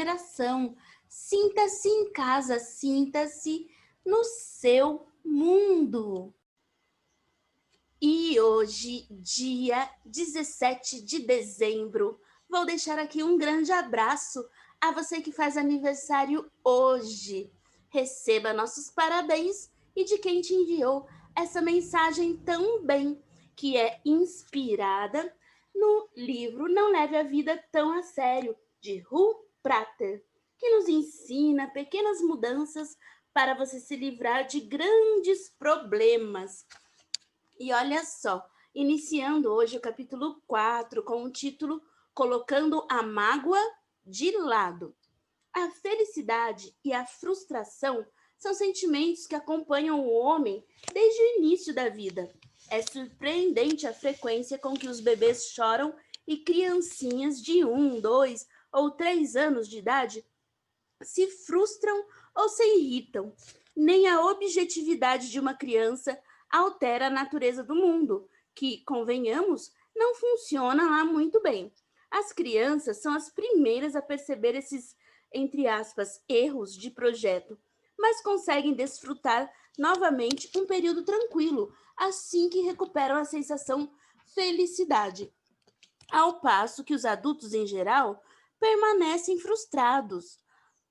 geração. Sinta-se em casa, sinta-se no seu mundo. E hoje, dia 17 de dezembro, vou deixar aqui um grande abraço a você que faz aniversário hoje. Receba nossos parabéns e de quem te enviou essa mensagem também, que é inspirada no livro Não Leve a Vida Tão a Sério, de Ru Prater, que nos ensina pequenas mudanças para você se livrar de grandes problemas. E olha só, iniciando hoje o capítulo 4 com o título Colocando a Mágoa de Lado. A felicidade e a frustração são sentimentos que acompanham o homem desde o início da vida. É surpreendente a frequência com que os bebês choram e criancinhas de 1, 2 ou 3 anos de idade se frustram ou se irritam. Nem a objetividade de uma criança altera a natureza do mundo, que, convenhamos, não funciona lá muito bem. As crianças são as primeiras a perceber esses, entre aspas, erros de projeto, mas conseguem desfrutar novamente um período tranquilo, assim que recuperam a sensação felicidade. Ao passo que os adultos, em geral, permanecem frustrados.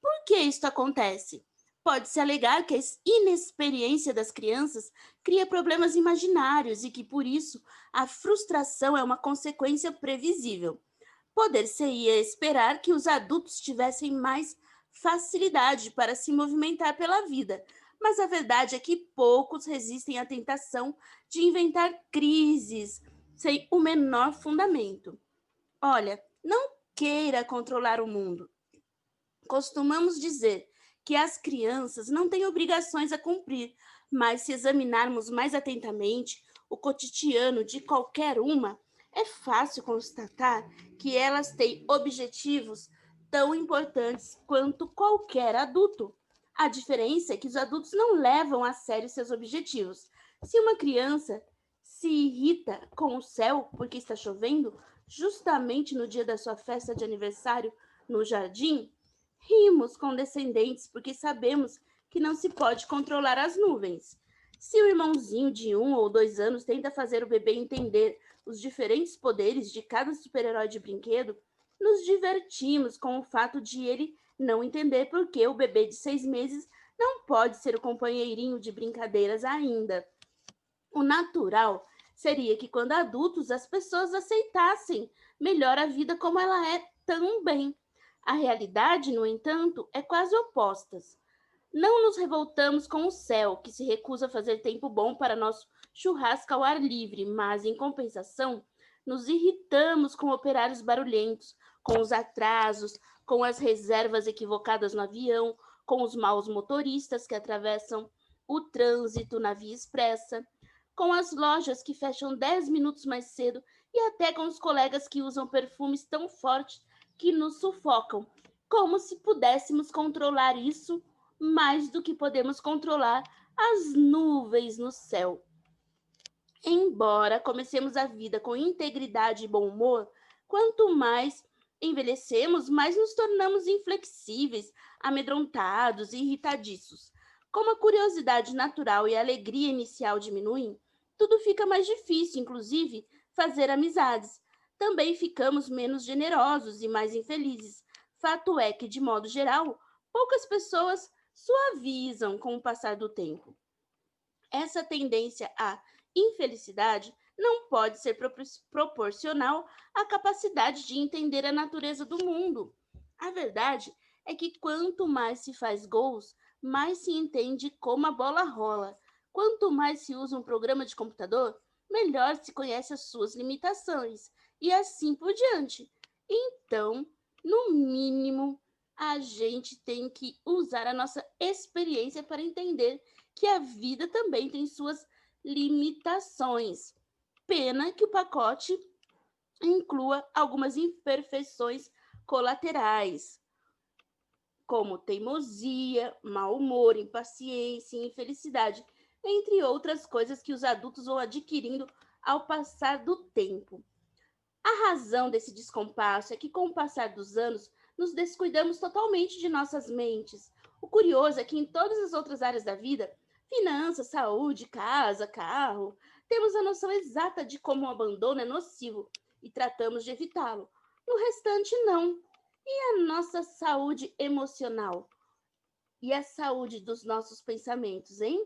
Por que isto acontece? Pode-se alegar que a inexperiência das crianças cria problemas imaginários e que, por isso, a frustração é uma consequência previsível. Poder-se-ia esperar que os adultos tivessem mais facilidade para se movimentar pela vida, mas a verdade é que poucos resistem à tentação de inventar crises sem o menor fundamento. Olha, não queira controlar o mundo. Costumamos dizer que as crianças não têm obrigações a cumprir, mas se examinarmos mais atentamente o cotidiano de qualquer uma, é fácil constatar que elas têm objetivos tão importantes quanto qualquer adulto. A diferença é que os adultos não levam a sério seus objetivos. Se uma criança se irrita com o céu porque está chovendo, justamente no dia da sua festa de aniversário no jardim, rimos condescendentes porque sabemos que não se pode controlar as nuvens. Se o irmãozinho de 1 ou 2 anos tenta fazer o bebê entender os diferentes poderes de cada super-herói de brinquedo, nos divertimos com o fato de ele não entender por que o bebê de 6 meses não pode ser o companheirinho de brincadeiras ainda. O natural seria que, quando adultos, as pessoas aceitassem melhor a vida como ela é também. A realidade, no entanto, é quase oposta. Não nos revoltamos com o céu, que se recusa a fazer tempo bom para nosso churrasco ao ar livre, mas, em compensação, nos irritamos com operários barulhentos, com os atrasos, com as reservas equivocadas no avião, com os maus motoristas que atravessam o trânsito na via expressa, com as lojas que fecham 10 minutos mais cedo e até com os colegas que usam perfumes tão fortes que nos sufocam, como se pudéssemos controlar isso mais do que podemos controlar as nuvens no céu. Embora comecemos a vida com integridade e bom humor, quanto mais envelhecemos, mais nos tornamos inflexíveis, amedrontados e irritadiços. Como a curiosidade natural e a alegria inicial diminuem, tudo fica mais difícil, inclusive fazer amizades. Também ficamos menos generosos e mais infelizes. Fato é que, de modo geral, poucas pessoas suavizam com o passar do tempo. Essa tendência à infelicidade não pode ser proporcional à capacidade de entender a natureza do mundo. A verdade é que quanto mais se faz gols, mais se entende como a bola rola. Quanto mais se usa um programa de computador, melhor se conhece as suas limitações, e assim por diante. Então, no mínimo, a gente tem que usar a nossa experiência para entender que a vida também tem suas limitações. Pena que o pacote inclua algumas imperfeições colaterais, como teimosia, mau humor, impaciência e infelicidade, entre outras coisas que os adultos vão adquirindo ao passar do tempo. A razão desse descompasso é que, com o passar dos anos, nos descuidamos totalmente de nossas mentes. O curioso é que em todas as outras áreas da vida, finanças, saúde, casa, carro, temos a noção exata de como o abandono é nocivo e tratamos de evitá-lo. No restante, não. E a nossa saúde emocional? E a saúde dos nossos pensamentos, hein?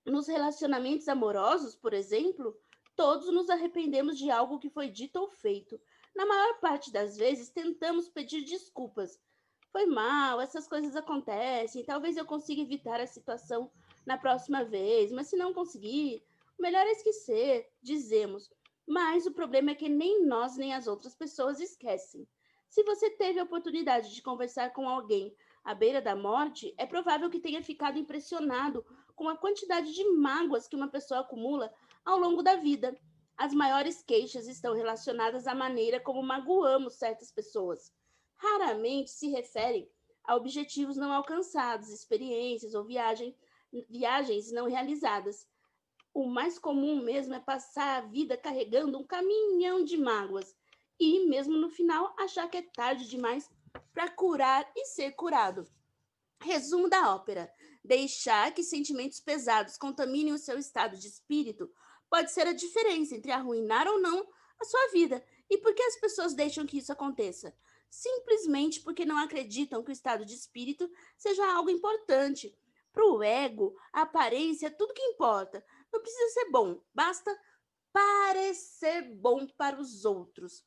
Nos relacionamentos amorosos, por exemplo, todos nos arrependemos de algo que foi dito ou feito. Na maior parte das vezes, tentamos pedir desculpas. Foi mal, essas coisas acontecem, talvez eu consiga evitar a situação na próxima vez, mas se não conseguir, o melhor é esquecer, dizemos. Mas o problema é que nem nós nem as outras pessoas esquecem. Se você teve a oportunidade de conversar com alguém à beira da morte, é provável que tenha ficado impressionado com a quantidade de mágoas que uma pessoa acumula ao longo da vida. As maiores queixas estão relacionadas à maneira como magoamos certas pessoas. Raramente se referem a objetivos não alcançados, experiências ou viagens não realizadas. O mais comum mesmo é passar a vida carregando um caminhão de mágoas e, mesmo no final, achar que é tarde demais para curar e ser curado. Resumo da ópera: deixar que sentimentos pesados contaminem o seu estado de espírito pode ser a diferença entre arruinar ou não a sua vida. E por que as pessoas deixam que isso aconteça? Simplesmente porque não acreditam que o estado de espírito seja algo importante. Para o ego, a aparência é tudo que importa. Não precisa ser bom, basta parecer bom para os outros.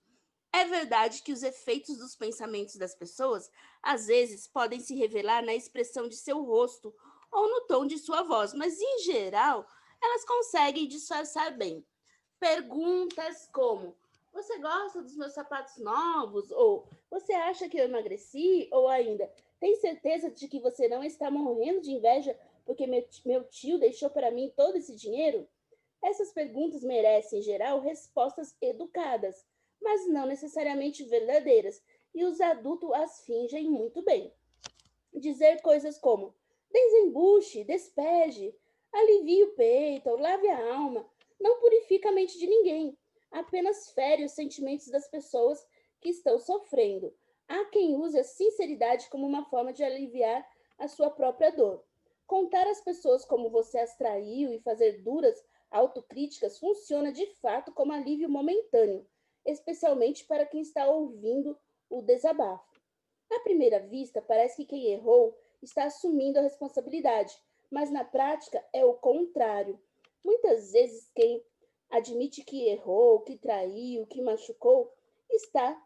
É verdade que os efeitos dos pensamentos das pessoas às vezes podem se revelar na expressão de seu rosto ou no tom de sua voz, mas em geral elas conseguem disfarçar bem. Perguntas como: você gosta dos meus sapatos novos? Ou você acha que eu emagreci? Ou ainda: tem certeza de que você não está morrendo de inveja porque meu tio deixou para mim todo esse dinheiro? Essas perguntas merecem, em geral, respostas educadas, mas não necessariamente verdadeiras, e os adultos as fingem muito bem. Dizer coisas como: desembuche, despeje, alivie o peito ou lave a alma, não purifica a mente de ninguém, apenas fere os sentimentos das pessoas que estão sofrendo. Há quem use a sinceridade como uma forma de aliviar a sua própria dor. Contar às pessoas como você as traiu e fazer duras autocríticas funciona de fato como alívio momentâneo, especialmente para quem está ouvindo o desabafo. À primeira vista, parece que quem errou está assumindo a responsabilidade, mas na prática é o contrário. Muitas vezes, quem admite que errou, que traiu, que machucou, está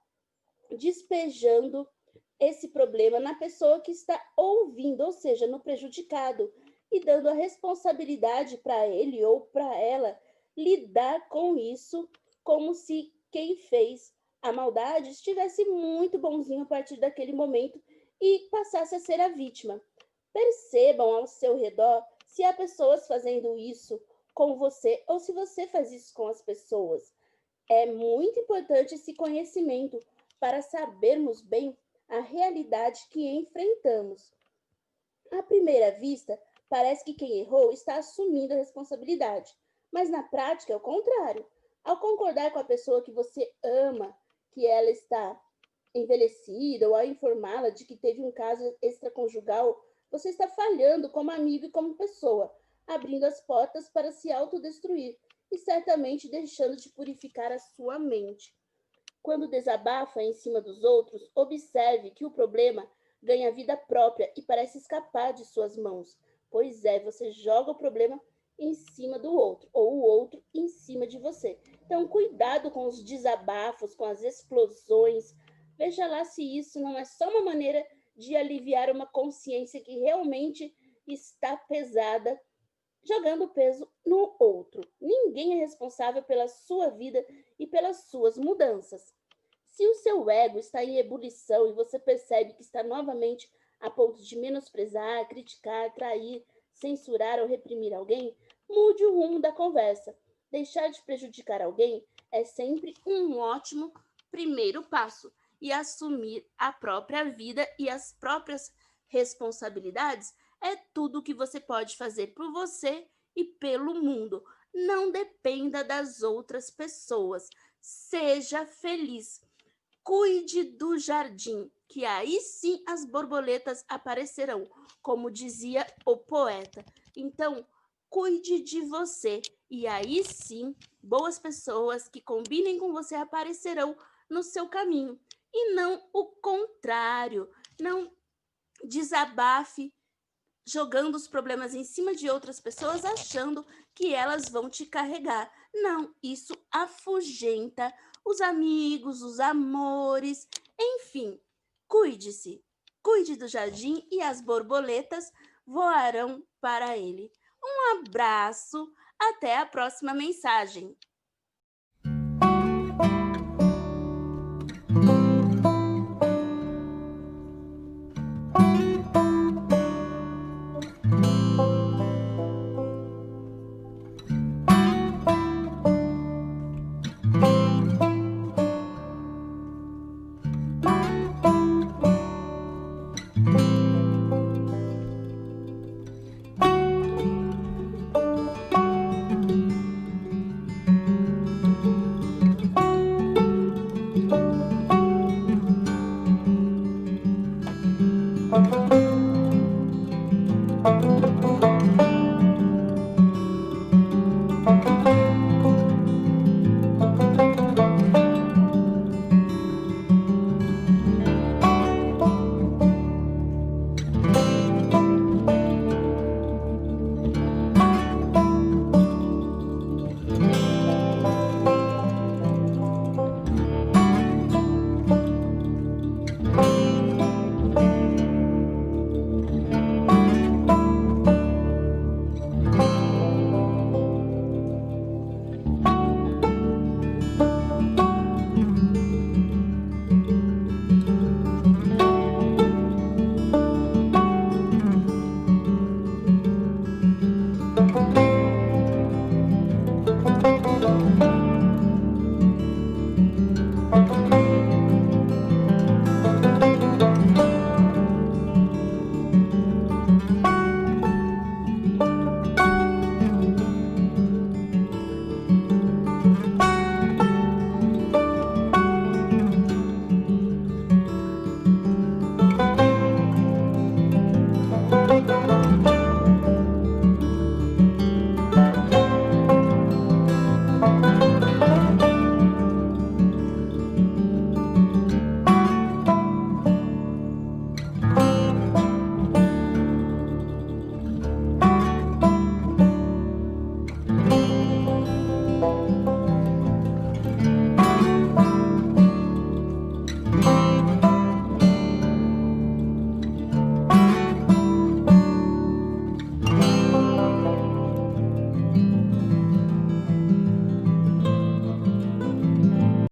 despejando esse problema na pessoa que está ouvindo, ou seja, no prejudicado, e dando a responsabilidade para ele ou para ela lidar com isso, como se quem fez a maldade estivesse muito bonzinho a partir daquele momento e passasse a ser a vítima. Percebam ao seu redor se há pessoas fazendo isso com você ou se você faz isso com as pessoas. É muito importante esse conhecimento para sabermos bem a realidade que enfrentamos. À primeira vista, parece que quem errou está assumindo a responsabilidade, mas na prática é o contrário. Ao concordar com a pessoa que você ama que ela está envelhecida ou ao informá-la de que teve um caso extraconjugal, você está falhando como amigo e como pessoa, abrindo as portas para se autodestruir e certamente deixando de purificar a sua mente. Quando desabafa em cima dos outros, observe que o problema ganha vida própria e parece escapar de suas mãos. Pois é, você joga o problema em cima do outro, ou o outro em cima de você. Então, cuidado com os desabafos, com as explosões. Veja lá se isso não é só uma maneira de aliviar uma consciência que realmente está pesada, jogando peso no outro. Ninguém é responsável pela sua vida e pelas suas mudanças. Se o seu ego está em ebulição e você percebe que está novamente a ponto de menosprezar, criticar, trair, censurar ou reprimir alguém, mude o rumo da conversa. Deixar de prejudicar alguém é sempre um ótimo primeiro passo. E assumir a própria vida e as próprias responsabilidades é tudo o que você pode fazer por você e pelo mundo. Não dependa das outras pessoas. Seja feliz. Cuide do jardim, que aí sim as borboletas aparecerão, como dizia o poeta. Então, cuide de você, e aí sim, boas pessoas que combinem com você aparecerão no seu caminho. E não o contrário. Não desabafe jogando os problemas em cima de outras pessoas, achando que elas vão te carregar. Não, isso afugenta os amigos, os amores, enfim. Cuide-se, cuide do jardim e as borboletas voarão para ele. Um abraço, até a próxima mensagem.